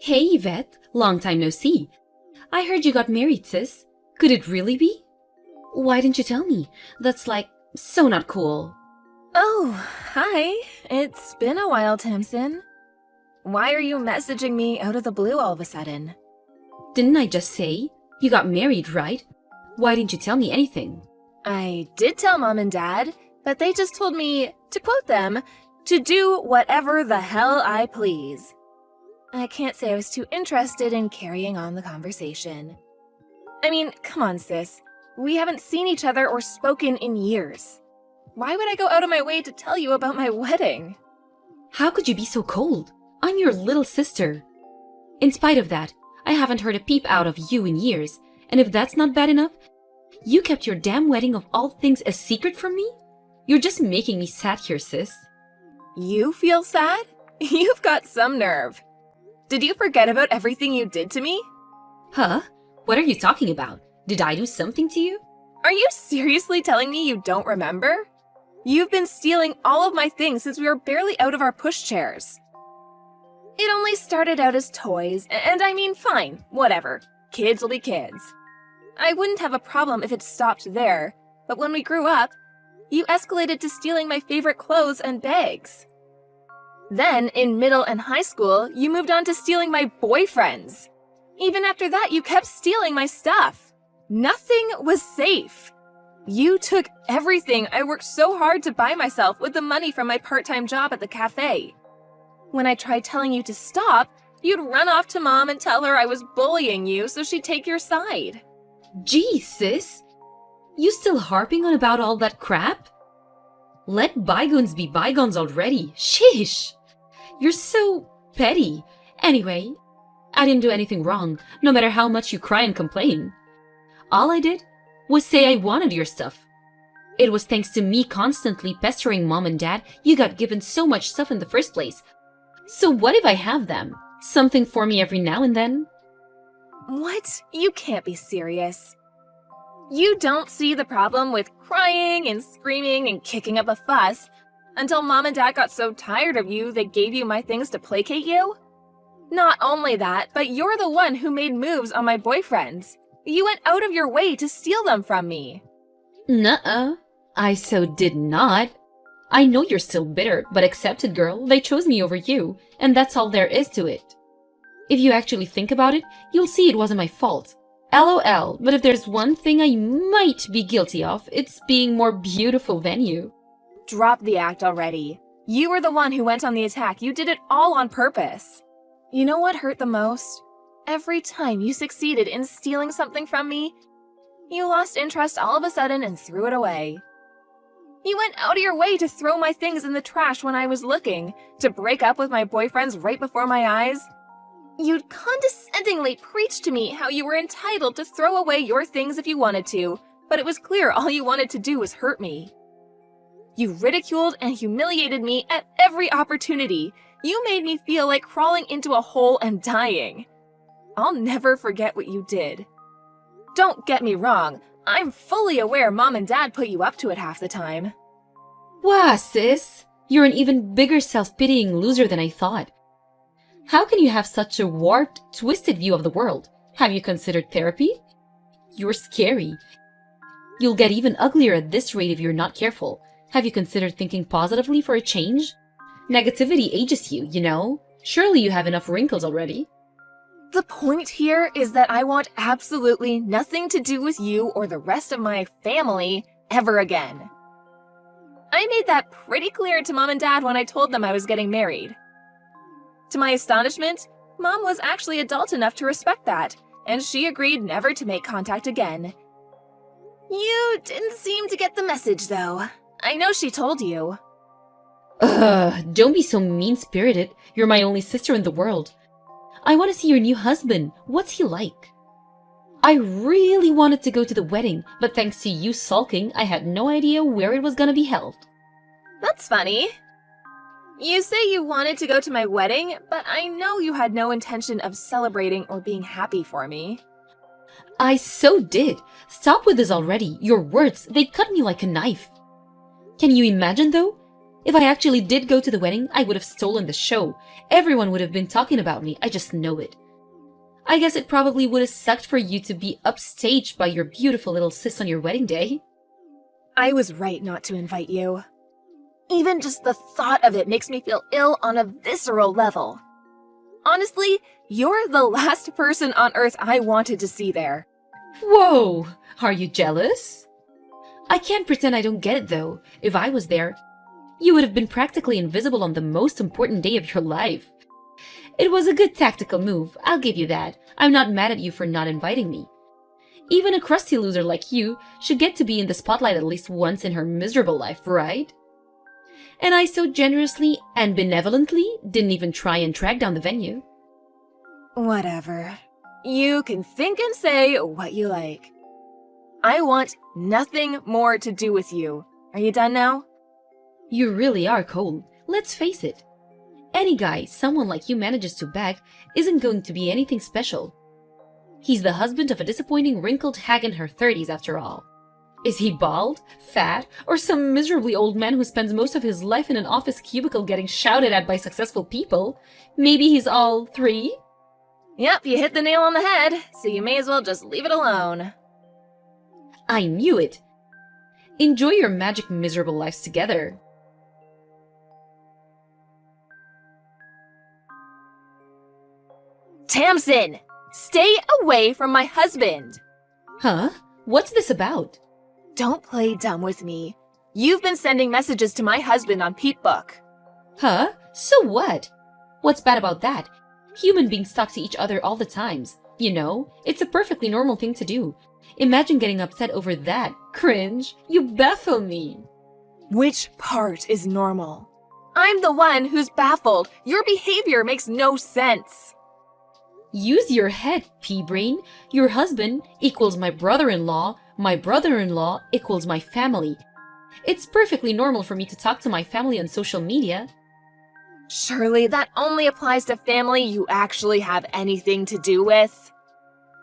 Hey Yvette, long time no see. I heard you got married, sis. Could it really be? Why didn't you tell me? That's like so not cool. Oh, hi. It's been a while, Tamsin. Why are you messaging me out of the blue all of a sudden? Didn't I just say? You got married, right? Why didn't you tell me anything? I did tell Mom and Dad, but they just told me, to quote them, to do whatever the hell I please. I can't say I was too interested in carrying on the conversation. I mean, come on, sis. We haven't seen each other or spoken in years. Why would I go out of my way to tell you about my wedding? How could you be so cold? I'm your little sister. In spite of that, I haven't heard a peep out of you in years, and if that's not bad enough, you kept your damn wedding of all things a secret from me? You're just making me sad here, sis. You feel sad? You've got some nerve. Did you forget about everything you did to me? Huh? What are you talking about? Did I do something to you? Are you seriously telling me you don't remember? You've been stealing all of my things since we were barely out of our pushchairs. It only started out as toys, and I mean, fine, whatever. Kids will be kids. I wouldn't have a problem if it stopped there, but when we grew up, you escalated to stealing my favorite clothes and bags. Then, in middle and high school, you moved on to stealing my boyfriends. Even after that, you kept stealing my stuff. Nothing was safe. You took everything I worked so hard to buy myself with the money from my part-time job at the cafe. When I tried telling you to stop, you'd run off to Mom and tell her I was bullying you so she'd take your side. Gee, sis. You still harping on about all that crap? Let bygones be bygones already. Sheesh. You're so petty. Anyway, I didn't do anything wrong, no matter how much you cry and complain. All I did was say I wanted your stuff. It was thanks to me constantly pestering Mom and Dad you got given so much stuff in the first place. So what if I have them? Something for me every now and then? What? You can't be serious. You don't see the problem with crying and screaming and kicking up a fuss until Mom and Dad got so tired of you they gave you my things to placate you? Not only that, but you're the one who made moves on my boyfriends. You went out of your way to steal them from me. Nuh-uh. I so did not. I know you're still bitter, but accept it, girl. They chose me over you, and that's all there is to it. If you actually think about it, you'll see it wasn't my fault. LOL, but if there's one thing I might be guilty of, it's being more beautiful than you. Drop the act already. You were the one who went on the attack. You did it all on purpose. You know what hurt the most? Every time you succeeded in stealing something from me, you lost interest all of a sudden and threw it away. You went out of your way to throw my things in the trash when I was looking, to break up with my boyfriends right before my eyes. You'd condescendingly preach to me how you were entitled to throw away your things if you wanted to, but it was clear all you wanted to do was hurt me. You ridiculed and humiliated me at every opportunity. You made me feel like crawling into a hole and dying. I'll never forget what you did. Don't get me wrong, I'm fully aware Mom and Dad put you up to it half the time. Wow, sis. You're an even bigger self-pitying loser than I thought. How can you have such a warped, twisted view of the world? Have you considered therapy? You're scary. You'll get even uglier at this rate if you're not careful. Have you considered thinking positively for a change? Negativity ages you, you know? Surely you have enough wrinkles already. The point here is that I want absolutely nothing to do with you or the rest of my family ever again. I made that pretty clear to Mom and Dad when I told them I was getting married. To my astonishment, Mom was actually adult enough to respect that, and she agreed never to make contact again. You didn't seem to get the message, though. I know she told you. Ugh, don't be so mean-spirited. You're my only sister in the world. I want to see your new husband. What's he like? I really wanted to go to the wedding, but thanks to you sulking, I had no idea where it was gonna be held. That's funny. You say you wanted to go to my wedding, but I know you had no intention of celebrating or being happy for me. I so did. Stop with this already. Your words, they cut me like a knife. Can you imagine, though? If I actually did go to the wedding, I would have stolen the show. Everyone would have been talking about me. I just know it. I guess it probably would have sucked for you to be upstaged by your beautiful little sis on your wedding day. I was right not to invite you. Even just the thought of it makes me feel ill on a visceral level. Honestly, you're the last person on Earth I wanted to see there. Whoa! Are you jealous? I can't pretend I don't get it though. If I was there, you would have been practically invisible on the most important day of your life. It was a good tactical move, I'll give you that. I'm not mad at you for not inviting me. Even a crusty loser like you should get to be in the spotlight at least once in her miserable life, right? And I so generously and benevolently didn't even try and track down the venue. Whatever. You can think and say what you like. I want nothing more to do with you. Are you done now? You really are cold. Let's face it. Any guy someone like you manages to bag isn't going to be anything special. He's the husband of a disappointing wrinkled hag in her 30s after all. Is he bald, fat, or some miserably old man who spends most of his life in an office cubicle getting shouted at by successful people? Maybe he's all three? Yep, you hit the nail on the head, so you may as well just leave it alone. I knew it. Enjoy your magic miserable lives together. Tamsin! Stay away from my husband! Huh? What's this about? Don't play dumb with me. You've been sending messages to my husband on PeteBook. Huh? So what? What's bad about that? Human beings talk to each other all the times. You know, it's a perfectly normal thing to do. Imagine getting upset over that. Cringe. You baffle me. Which part is normal? I'm the one who's baffled. Your behavior makes no sense. Use your head, pea-brain. Your husband equals my brother-in-law equals my family. It's perfectly normal for me to talk to my family on social media. Surely that only applies to family you actually have anything to do with.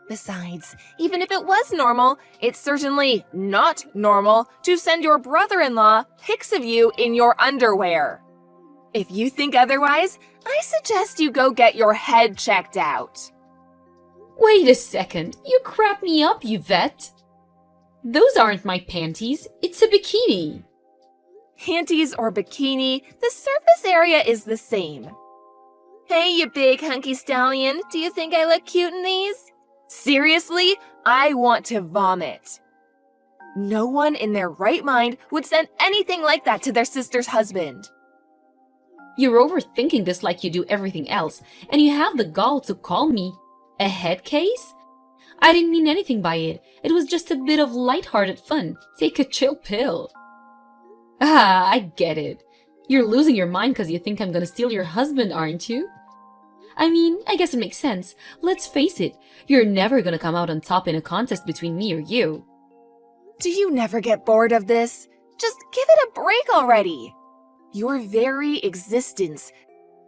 Besides, even if it was normal, it's certainly not normal to send your brother-in-law pics of you in your underwear. If you think otherwise, I suggest you go get your head checked out. Wait a second, you crap me up, Yvette. Those aren't my panties, it's a bikini. Panties or bikini, the surface area is the same. Hey, you big hunky stallion, do you think I look cute in these? Seriously, I want to vomit. No one in their right mind would send anything like that to their sister's husband. You're overthinking this like you do everything else, and you have the gall to call me a head case? I didn't mean anything by it. It was just a bit of lighthearted fun. Take a chill pill. Ah, I get it. You're losing your mind because you think I'm gonna steal your husband, aren't you? I mean, I guess it makes sense. Let's face it, you're never gonna come out on top in a contest between me or you. Do you never get bored of this? Just give it a break already. Your very existence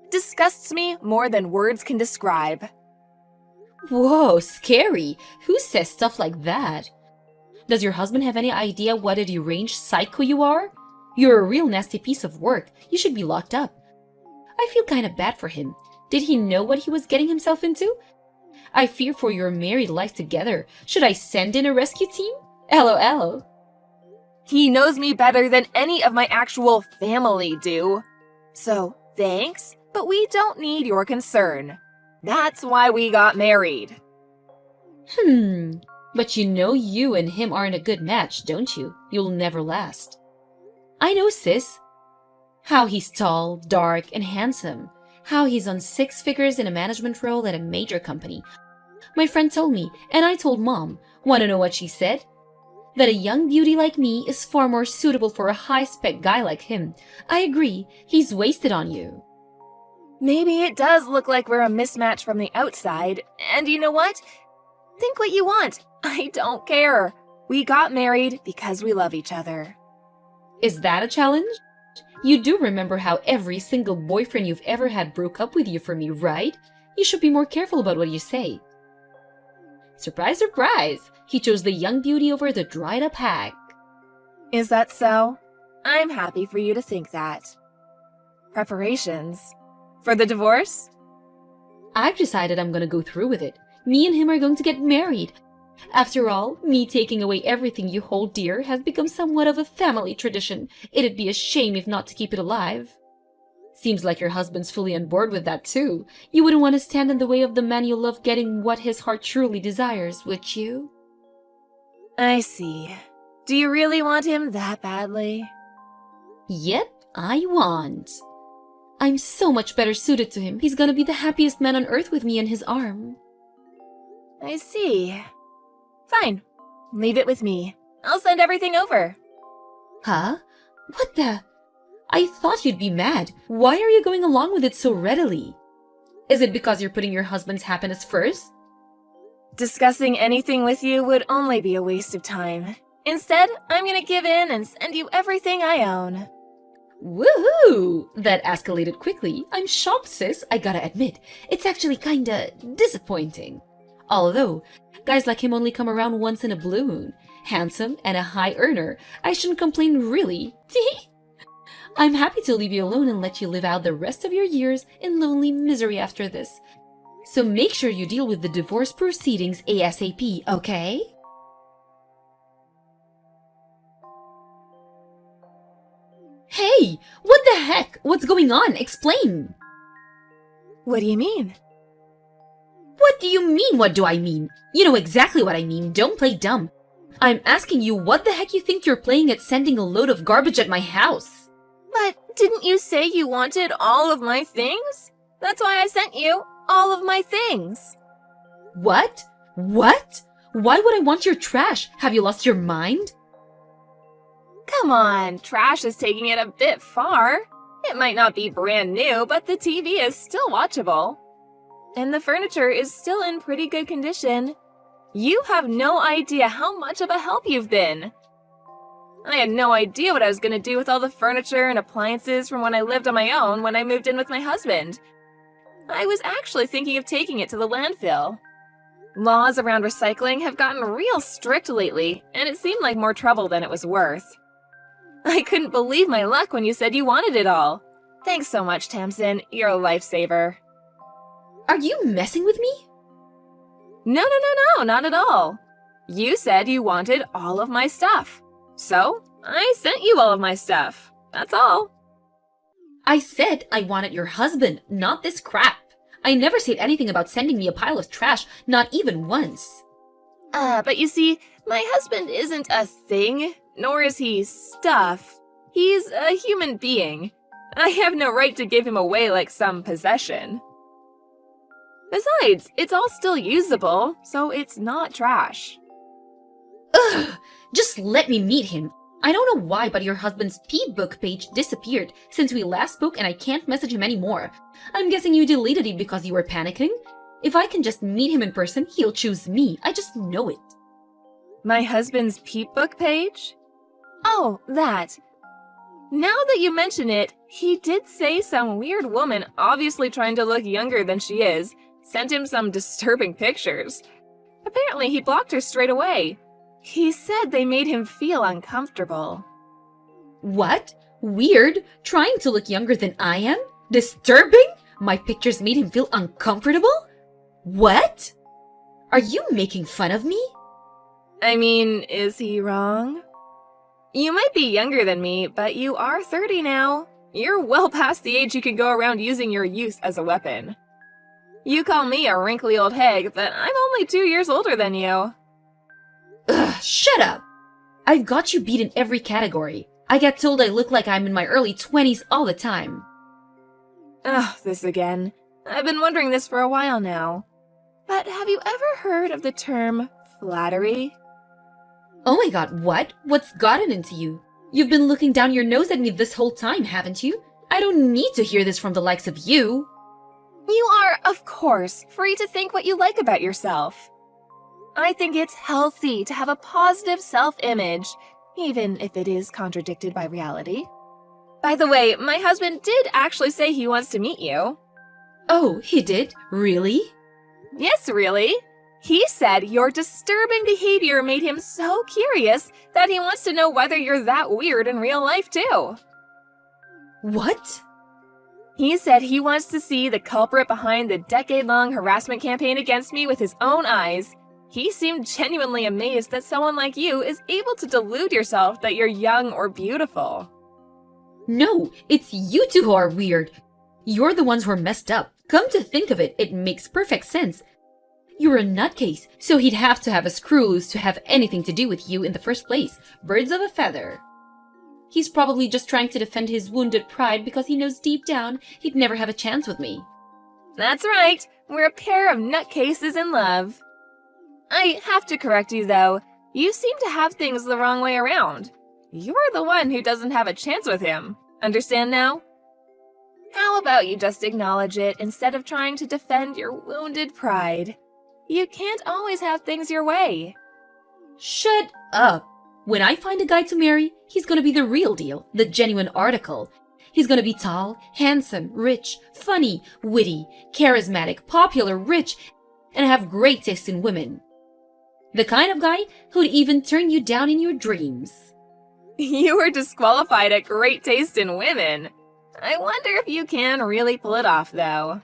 disgusts me more than words can describe. Whoa, scary. Who says stuff like that? Does your husband have any idea what a deranged psycho you are? You're a real nasty piece of work. You should be locked up. I feel kind of bad for him. Did he know what he was getting himself into? I fear for your married life together. Should I send in a rescue team? LOL. He knows me better than any of my actual family do. So, thanks, but we don't need your concern. That's why we got married. But you know you and him aren't a good match, don't you? You'll never last. I know, sis. How he's tall, dark, and handsome. How he's on 6 figures in a management role at a major company. My friend told me, and I told Mom. Want to know what she said? That a young beauty like me is far more suitable for a high-spec guy like him. I agree, he's wasted on you. Maybe it does look like we're a mismatch from the outside, and you know what? Think what you want. I don't care. We got married because we love each other. Is that a challenge? You do remember how every single boyfriend you've ever had broke up with you for me, right? You should be more careful about what you say. Surprise, surprise! He chose the young beauty over the dried-up hag. Is that so? I'm happy for you to think that. Preparations? For the divorce? I've decided I'm gonna go through with it. Me and him are going to get married. After all, me taking away everything you hold dear has become somewhat of a family tradition. It'd be a shame if not to keep it alive. Seems like your husband's fully on board with that too. You wouldn't want to stand in the way of the man you love getting what his heart truly desires, would you? I see. Do you really want him that badly? Yep, I want. I'm so much better suited to him. He's gonna be the happiest man on earth with me in his arm. I see. Fine. Leave it with me. I'll send everything over. Huh? What the? I thought you'd be mad. Why are you going along with it so readily? Is it because you're putting your husband's happiness first? Discussing anything with you would only be a waste of time. Instead, I'm gonna give in and send you everything I own. Woohoo! That escalated quickly. I'm shocked, sis, I gotta admit. It's actually kinda disappointing. Although, guys like him only come around once in a blue moon. Handsome and a high earner. I shouldn't complain, really. I'm happy to leave you alone and let you live out the rest of your years in lonely misery after this. So make sure you deal with the divorce proceedings ASAP, okay? Hey! What the heck? What's going on? Explain! What do you mean? What do you mean, what do I mean? You know exactly what I mean, don't play dumb. I'm asking you what the heck you think you're playing at sending a load of garbage at my house? But didn't you say you wanted all of my things? That's why I sent you all of my things. What? What? Why would I want your trash? Have you lost your mind? Come on, trash is taking it a bit far. It might not be brand new, but the TV is still watchable. And the furniture is still in pretty good condition. You have no idea how much of a help you've been. I had no idea what I was going to do with all the furniture and appliances from when I lived on my own when I moved in with my husband. I was actually thinking of taking it to the landfill. Laws around recycling have gotten real strict lately, and it seemed like more trouble than it was worth. I couldn't believe my luck when you said you wanted it all. Thanks so much, Tamsin. You're a lifesaver. Are you messing with me? No, not at all. You said you wanted all of my stuff. So, I sent you all of my stuff. That's all. I said I wanted your husband, not this crap. I never said anything about sending me a pile of trash, not even once. But you see, my husband isn't a thing, nor is he stuff. He's a human being. I have no right to give him away like some possession. Besides, it's all still usable, so it's not trash. Ugh! Just let me meet him. I don't know why, but your husband's P-book page disappeared since we last spoke and I can't message him anymore. I'm guessing you deleted it because you were panicking? If I can just meet him in person, he'll choose me. I just know it. My husband's Peep-book page? Oh, that. Now that you mention it, he did say some weird woman, obviously trying to look younger than she is, sent him some disturbing pictures. Apparently he blocked her straight away. He said they made him feel uncomfortable. What? Weird? Trying to look younger than I am? Disturbing? My pictures made him feel uncomfortable? What? Are you making fun of me? I mean, is he wrong? You might be younger than me, but you are 30 now. You're well past the age you can go around using your youth as a weapon. You call me a wrinkly old hag, but I'm only 2 years older than you. Ugh, shut up! I've got you beat in every category. I get told I look like I'm in my early 20s all the time. Ugh, this again. I've been wondering this for a while now. But have you ever heard of the term flattery? Oh my god, what? What's gotten into you? You've been looking down your nose at me this whole time, haven't you? I don't need to hear this from the likes of you. You are, of course, free to think what you like about yourself. I think it's healthy to have a positive self-image, even if it is contradicted by reality. By the way, my husband did actually say he wants to meet you. Oh, he did? Really? Yes, really. He said your disturbing behavior made him so curious that he wants to know whether you're that weird in real life, too. What? He said he wants to see the culprit behind the decade-long harassment campaign against me with his own eyes. He seemed genuinely amazed that someone like you is able to delude yourself that you're young or beautiful. No, it's you two who are weird. You're the ones who are messed up. Come to think of it, it makes perfect sense. You're a nutcase, so he'd have to have a screw loose to have anything to do with you in the first place. Birds of a feather. He's probably just trying to defend his wounded pride because he knows deep down he'd never have a chance with me. That's right, we're a pair of nutcases in love. I have to correct you though, you seem to have things the wrong way around. You're the one who doesn't have a chance with him. Understand now? How about you just acknowledge it instead of trying to defend your wounded pride? You can't always have things your way. Shut up. When I find a guy to marry, he's gonna be the real deal, the genuine article. He's gonna be tall, handsome, rich, funny, witty, charismatic, popular, rich, and have great taste in women. The kind of guy who'd even turn you down in your dreams. You were disqualified at great taste in women. I wonder if you can really pull it off, though.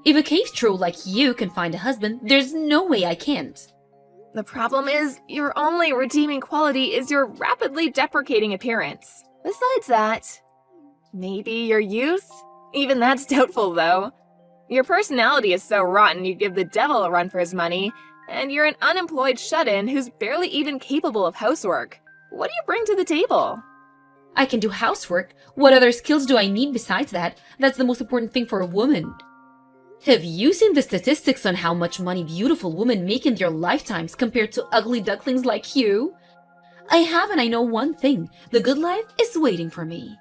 If a cave troll like you can find a husband, there's no way I can't. The problem is, your only redeeming quality is your rapidly deprecating appearance. Besides that, maybe your youth? Even that's doubtful, though. Your personality is so rotten you'd give the devil a run for his money, and you're an unemployed shut-in who's barely even capable of housework. What do you bring to the table? I can do housework. What other skills do I need besides that? That's the most important thing for a woman. Have you seen the statistics on how much money beautiful women make in their lifetimes compared to ugly ducklings like you? I have, and I know one thing. The good life is waiting for me.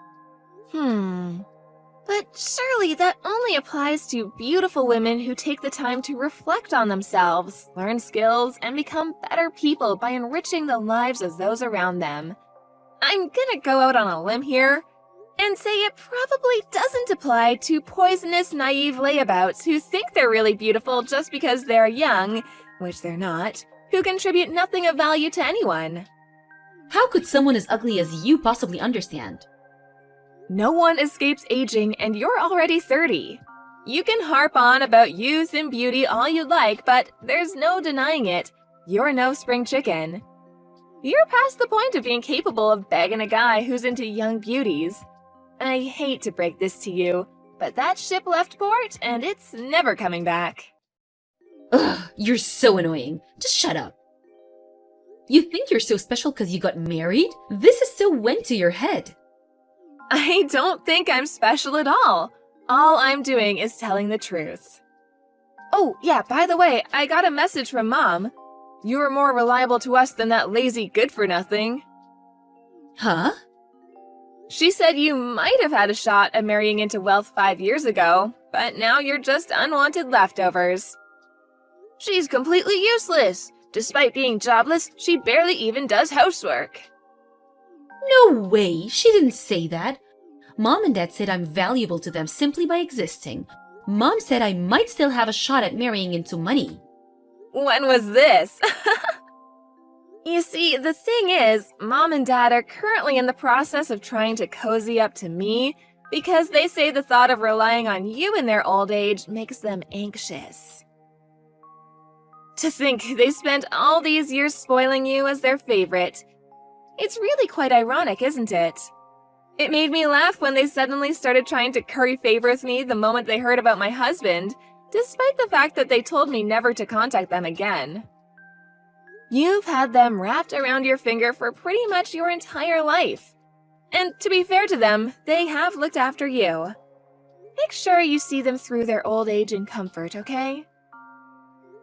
But surely that only applies to beautiful women who take the time to reflect on themselves, learn skills, and become better people by enriching the lives of those around them. I'm gonna go out on a limb here and say it probably doesn't apply to poisonous, naive layabouts who think they're really beautiful just because they're young, which they're not, who contribute nothing of value to anyone. How could someone as ugly as you possibly understand? No one escapes aging, and you're already 30. You can harp on about youth and beauty all you like, but there's no denying it. You're no spring chicken. You're past the point of being capable of bagging a guy who's into young beauties. I hate to break this to you, but that ship left port, and it's never coming back. Ugh, you're so annoying. Just shut up. You think you're so special because you got married? This is so went to your head. I don't think I'm special at all. All I'm doing is telling the truth. Oh, yeah, by the way, I got a message from Mom. You're more reliable to us than that lazy good-for-nothing. Huh? She said you might have had a shot at marrying into wealth 5 years ago, but now you're just unwanted leftovers. She's completely useless. Despite being jobless, she barely even does housework. No way, she didn't say that. Mom and Dad said I'm valuable to them simply by existing. Mom said I might still have a shot at marrying into money. When was this? You see, the thing is, Mom and Dad are currently in the process of trying to cozy up to me because they say the thought of relying on you in their old age makes them anxious. To think they spent all these years spoiling you as their favorite. It's really quite ironic, isn't it? It made me laugh when they suddenly started trying to curry favor with me the moment they heard about my husband, despite the fact that they told me never to contact them again. You've had them wrapped around your finger for pretty much your entire life. And to be fair to them, they have looked after you. Make sure you see them through their old age in comfort, okay?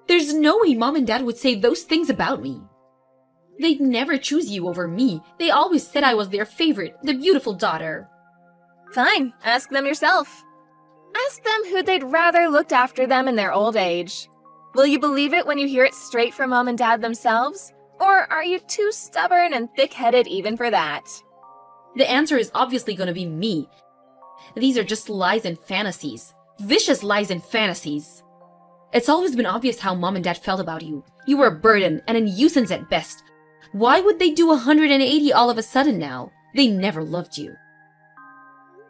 There's no way Mom and Dad would say those things about me. They'd never choose you over me. They always said I was their favorite, the beautiful daughter. Fine, ask them yourself. Ask them who they'd rather looked after them in their old age. Will you believe it when you hear it straight from Mom and Dad themselves? Or are you too stubborn and thick-headed even for that? The answer is obviously going to be me. These are just lies and fantasies. Vicious lies and fantasies. It's always been obvious how Mom and Dad felt about you. You were a burden and a nuisance at best. Why would they do 180 all of a sudden now? They never loved you.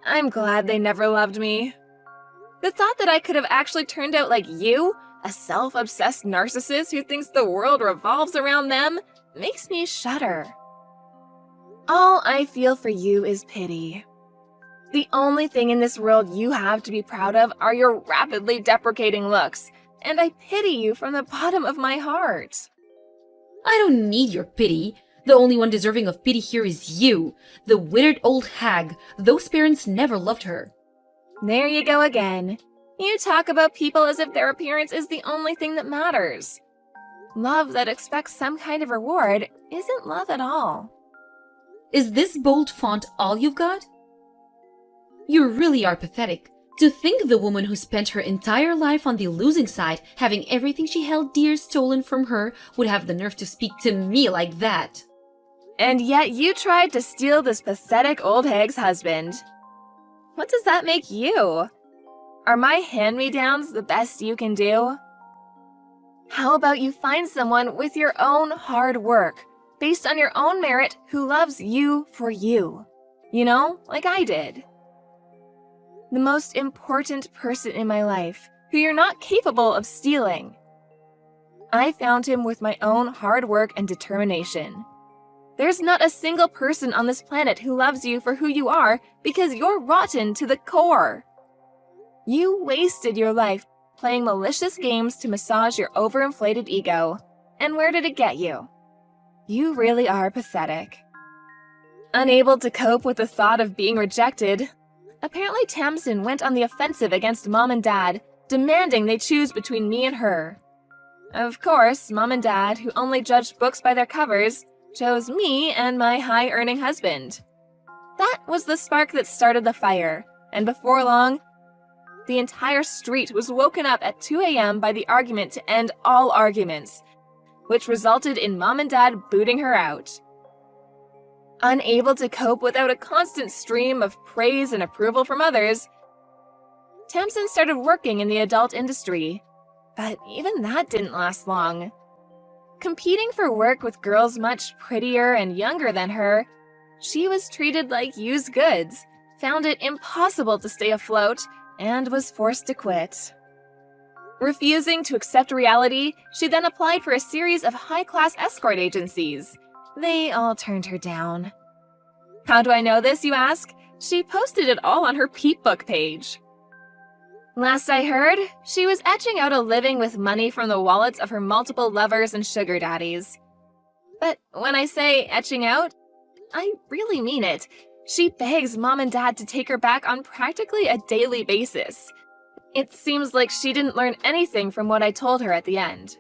I'm glad they never loved me. The thought that I could have actually turned out like you, a self-obsessed narcissist who thinks the world revolves around them, makes me shudder. All I feel for you is pity. The only thing in this world you have to be proud of are your rapidly deprecating looks, and I pity you from the bottom of my heart. I don't need your pity. The only one deserving of pity here is you, the withered old hag. Those parents never loved her. There you go again. You talk about people as if their appearance is the only thing that matters. Love that expects some kind of reward isn't love at all. Is this bold font all you've got? You really are pathetic. To think the woman who spent her entire life on the losing side, having everything she held dear stolen from her, would have the nerve to speak to me like that. And yet you tried to steal this pathetic old hag's husband. What does that make you? Are my hand-me-downs the best you can do? How about you find someone with your own hard work, based on your own merit, who loves you for you? You know, like I did. The most important person in my life, who you're not capable of stealing. I found him with my own hard work and determination. There's not a single person on this planet who loves you for who you are because you're rotten to the core. You wasted your life playing malicious games to massage your overinflated ego. And where did it get you? You really are pathetic. Unable to cope with the thought of being rejected, apparently Tamsin went on the offensive against Mom and Dad, demanding they choose between me and her. Of course, Mom and Dad, who only judged books by their covers, chose me and my high-earning husband. That was the spark that started the fire, and before long, the entire street was woken up at 2 a.m. by the argument to end all arguments, which resulted in Mom and Dad booting her out. Unable to cope without a constant stream of praise and approval from others, Tamsin started working in the adult industry, but even that didn't last long. Competing for work with girls much prettier and younger than her, she was treated like used goods, found it impossible to stay afloat, and was forced to quit. Refusing to accept reality, she then applied for a series of high-class escort agencies. They all turned her down. How do I know this, you ask? She posted it all on her Peep Book page. Last I heard, she was etching out a living with money from the wallets of her multiple lovers and sugar daddies. But when I say etching out, I really mean it. She begs Mom and Dad to take her back on practically a daily basis. It seems like she didn't learn anything from what I told her at the end.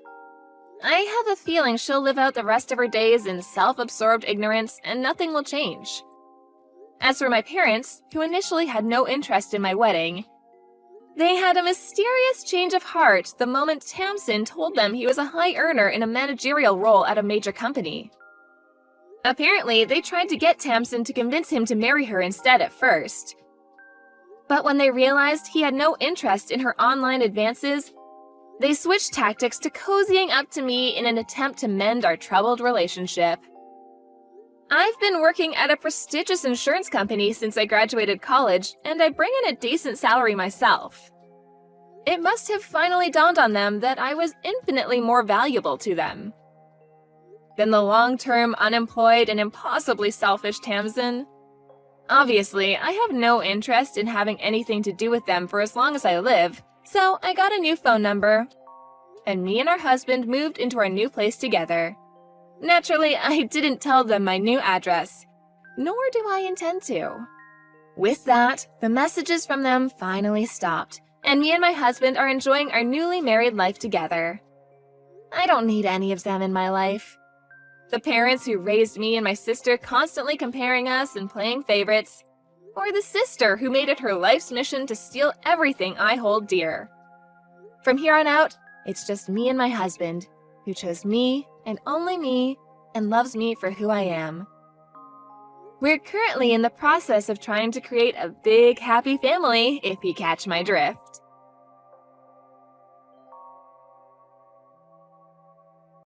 I have a feeling she'll live out the rest of her days in self-absorbed ignorance and nothing will change. As for my parents, who initially had no interest in my wedding, they had a mysterious change of heart the moment Tamsin told them he was a high earner in a managerial role at a major company. Apparently, they tried to get Tamsin to convince him to marry her instead at first. But when they realized he had no interest in her online advances, they switched tactics to cozying up to me in an attempt to mend our troubled relationship. I've been working at a prestigious insurance company since I graduated college, and I bring in a decent salary myself. It must have finally dawned on them that I was infinitely more valuable to them than the long-term unemployed and impossibly selfish Tamsin. Obviously, I have no interest in having anything to do with them for as long as I live, so I got a new phone number, and me and our husband moved into our new place together. Naturally, I didn't tell them my new address, nor do I intend to. With that, the messages from them finally stopped, and me and my husband are enjoying our newly married life together. I don't need any of them in my life. The parents who raised me and my sister constantly comparing us and playing favorites, or the sister who made it her life's mission to steal everything I hold dear. From here on out, it's just me and my husband, who chose me and only me and loves me for who I am. We're currently in the process of trying to create a big, happy family, if you catch my drift.